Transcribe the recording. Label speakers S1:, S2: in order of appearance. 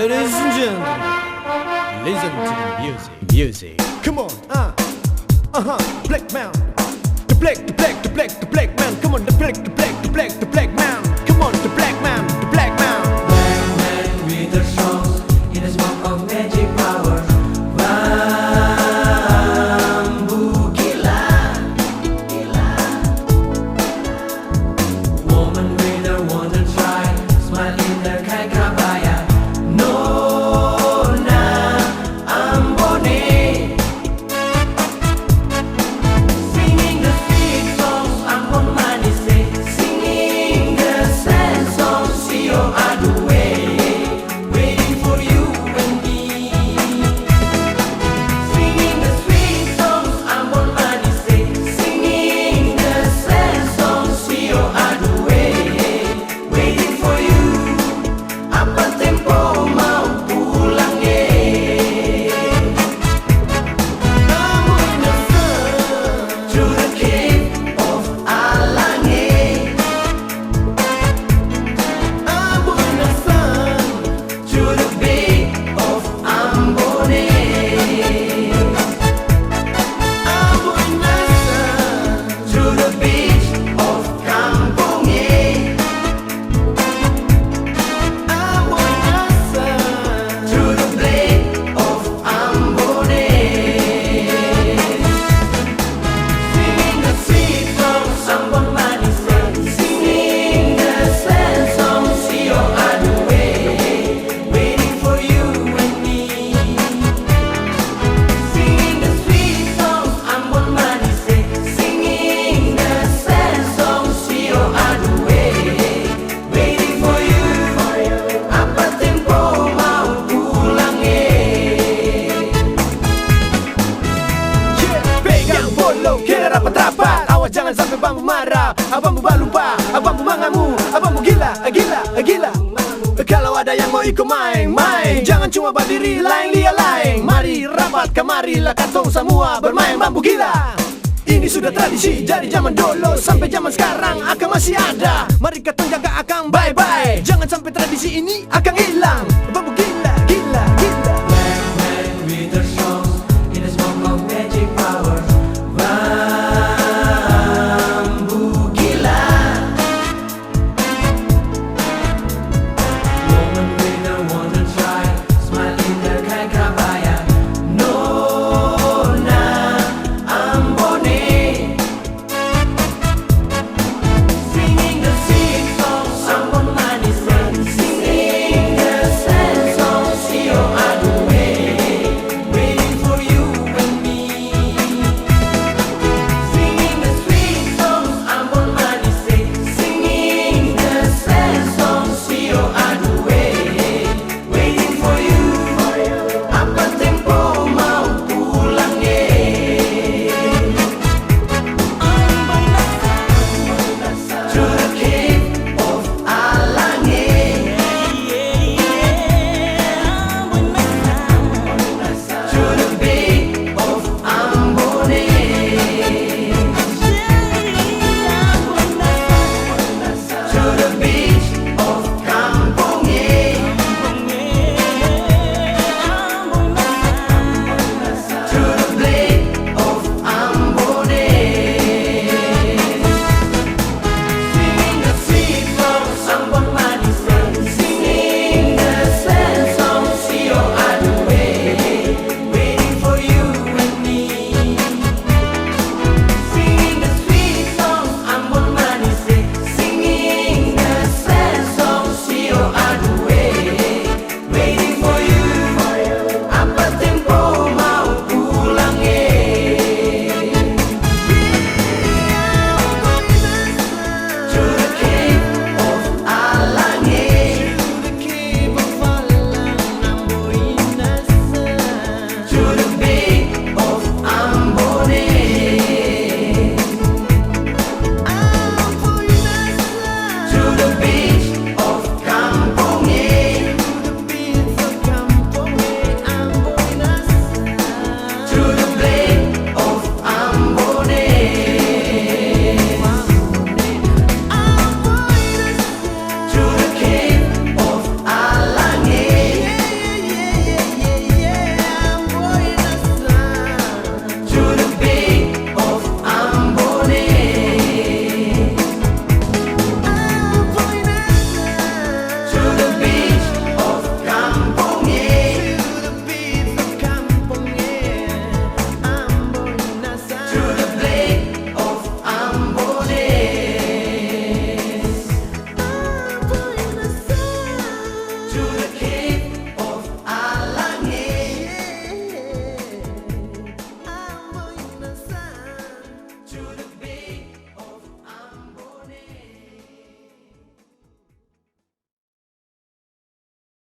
S1: Ladies and gentlemen, listen to the music. Come on, black man. The black man. Come on, the black man. Come on, the black man.
S2: Black man with the songs in a smoke of magic power. Bambu gila. Woman with a wonder try, smile in the kai kabaya. Nona Ambone, singing the sweet songs Ambon Manise, singing the sad songs Sio Aduwe, waiting for you and me. Singing the sweet songs Ambon Manise, singing the sad songs Sio Aduwe, waiting for you. Apa tempo mau pulang ye? I'm on the sun to the cave of Alange. I'm on the sun to the bay of Ambone. I'm on the sun to the beach of Kampunge. I'm on the sun to the blade of Ambone. Singing the sweet songs Ambon Manise, singing the sad songs Sio Aduwe, waiting for you and me. Singing the sweet songs Ambon Manise, singing the sad songs Sio Aduwe, waiting for you. Apa tempo mau pulang ye?
S1: Pegang bolo, kira rapat-rapat. Awas jangan sampai bambu marah. Abang buba lupa, abang mengamu, abang gila. Kalau ada yang mau ikut main, jangan cuma berdiri lain. Mari rapat kamarilah katong semua bermain bambu gila. Ini sudah tradisi dari zaman dulu sampai zaman sekarang akan masih ada. Mari katong jaga akan bye-bye. Jangan sampai tradisi ini akan hilang.